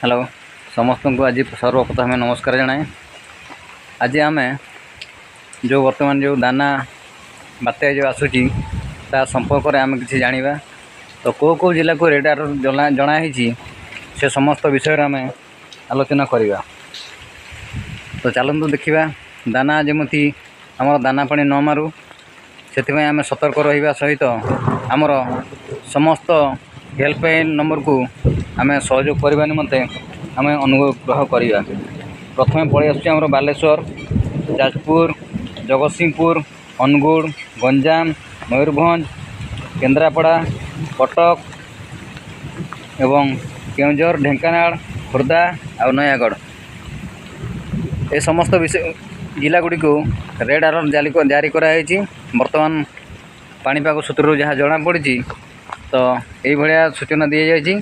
Hello समस्त को आज सर्वप्रथम नमस्कार जनाए। आज आम जो वर्तमान जो दाना बात्या जो आसूची ता संपर्क में आम किसी जाना तो कौ जिला को रेड अलर्ट जनाई से समस्त विषय आम आलोचना करवा। तो चलतु देखा दाना जमी आमर दाना पानी न मारू से आम सतर्क रहा सहित आमर समस्त हेल्पलाइन नंबर को आम सहयोग करने निमंते आम अनुग्रह करवा। प्रथम पलि आम बालेश्वर, जाजपुर, जगतसिंहपुर, अनुगुड़, गंजाम, मयूरभंज, केन्द्रापड़ा, कटक एवं केउंझर, ढेंकानाल, खोर्धा और नयागढ़ ए समस्त विषय जिला गुड़ी को रेड अलर्ट जारी कराई। बर्तमान पाणीपाग सूत्र जहाँ जमापड़ी तो ये सूचना दी जाइए।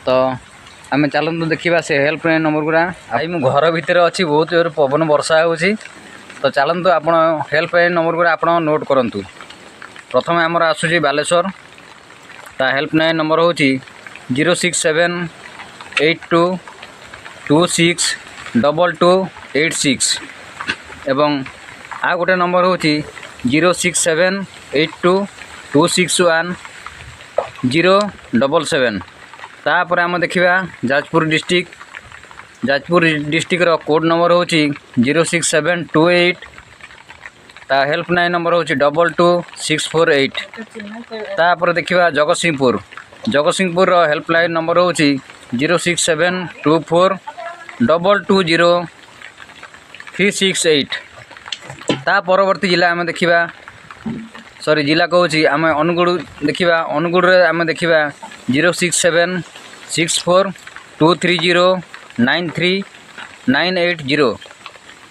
तो आम चलतु देखा से हेल्पलाइन नंबर गुरा। आई मु घर भितर अच्छी बहुत जोर पवन वर्षा हो। तो चलतु आप हेल्पलाइन नंबर गुरा आप नोट करूँ। प्रथम आमर आसूँ बालेश्वर ता हेल्पलाइन नंबर हूँ 06782262286 एवं आ गोटे नंबर हूँ 06782261077। तापर आम देखा जाजपुर डिस्ट्रिक्ट कोड नंबर हूँ 06728 ता हेल्पलाइन नंबर हूँ 22648। तापर देखा जगतसिंहपुर हेल्पलाइन नंबर हूँ 06724220368। ता परवर्ती जिला आम देखा जिला कहूँ आम अनुगुड़ देखा। अनुगुड़ आम देखा 0676423093980।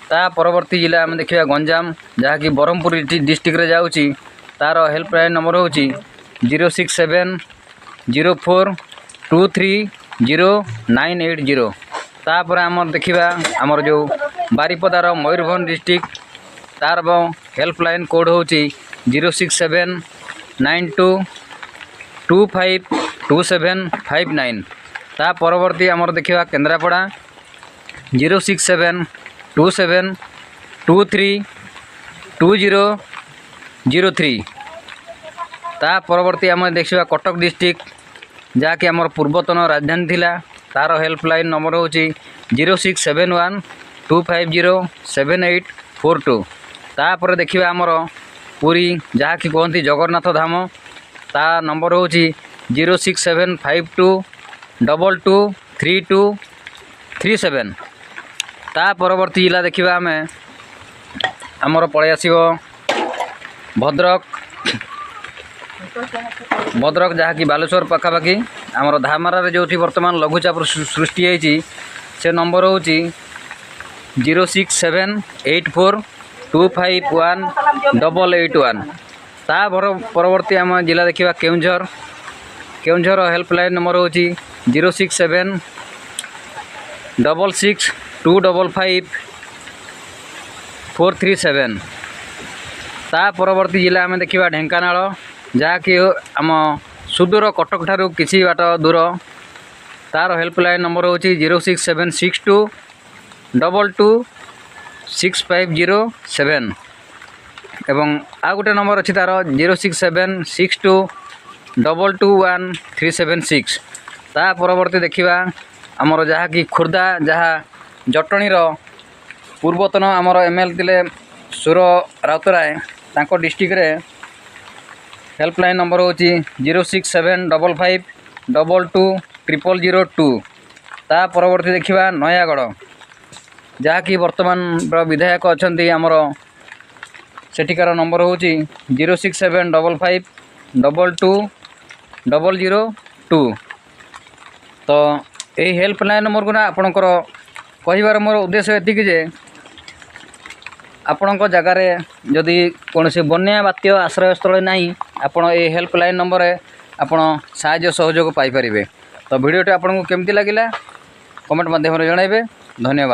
ता परवर्ती जिला आम देखा गंजाम जहाँकि ब्रह्मपुर डिस्ट्रिक्ट जाऊँगी तार हेल्पलाइन नंबर हूँ 06704230980। तापर आम देखा आमर जो बारिपदार मयूरभंज डिस्ट्रिक्ट तार हेल्पलाइन कोड हूँ 06792252759। ता परवर्ती आमर देखा केन्द्रापड़ा 06727232003। ता परवर्ती आम देखा कटक डिस्ट्रिक्ट जहाँकि आमर पूर्वतन राजधानी थिला तार हेल्पलाइन नंबर हूँ 0671250782। तापर देखा आमर पुरी जहाँ कि कहती जगन्नाथ धाम ता नंबर हूँ 06752223237। ता परवर्ती जिला देखा आम आमर पलि आस भद्रक जहाँ कि बालेश्वर पखापाखि आमर धामरा जो बर्तमान लघुचाप सृष्टि होती से नंबर हूँ 06784251881। ता परवर्ती आम जिला देखा केउंझर हेल्पलाइन नंबर हूँ 06766255437। ता परवर्ती जिला आम देखा ढेंकानाल जहाँकि आम सुदूर कटक ठारू किसी बाट दूर तार हेल्पलाइन नंबर हूँ 06762226507 एवं आ गोटे नंबर अच्छी तार 06762221376। ता परवर्ती देखा आमर जहाँकि खोर्धा जहाँ जटणीर पूर्वतन आमर एमएल थिले सुर राउतराय तांको डिस्ट्रिक्ट रे हेल्पलाइन नंबर हूँ 06755222002। ता परवर्ती देखा नयागढ़ जहाँकि वर्तमान विधायक अच्छा आमर सेठिकार नंबर हूँ 06755222002। तो यही हेल्पलाइन नंबर को ना आपणकर कहबार मोर उद्देश्य एतिक जे आपण जगार जदि कौन बन्या बात्य आश्रयस्थल नहीं आपण ये हेल्पलाइन नंबर आपण साहाय्य सहयोग पाइपर। तो वीडियोटी आपको केमती लगिला कमेंट माध्यम जनइबे। धन्यवाद।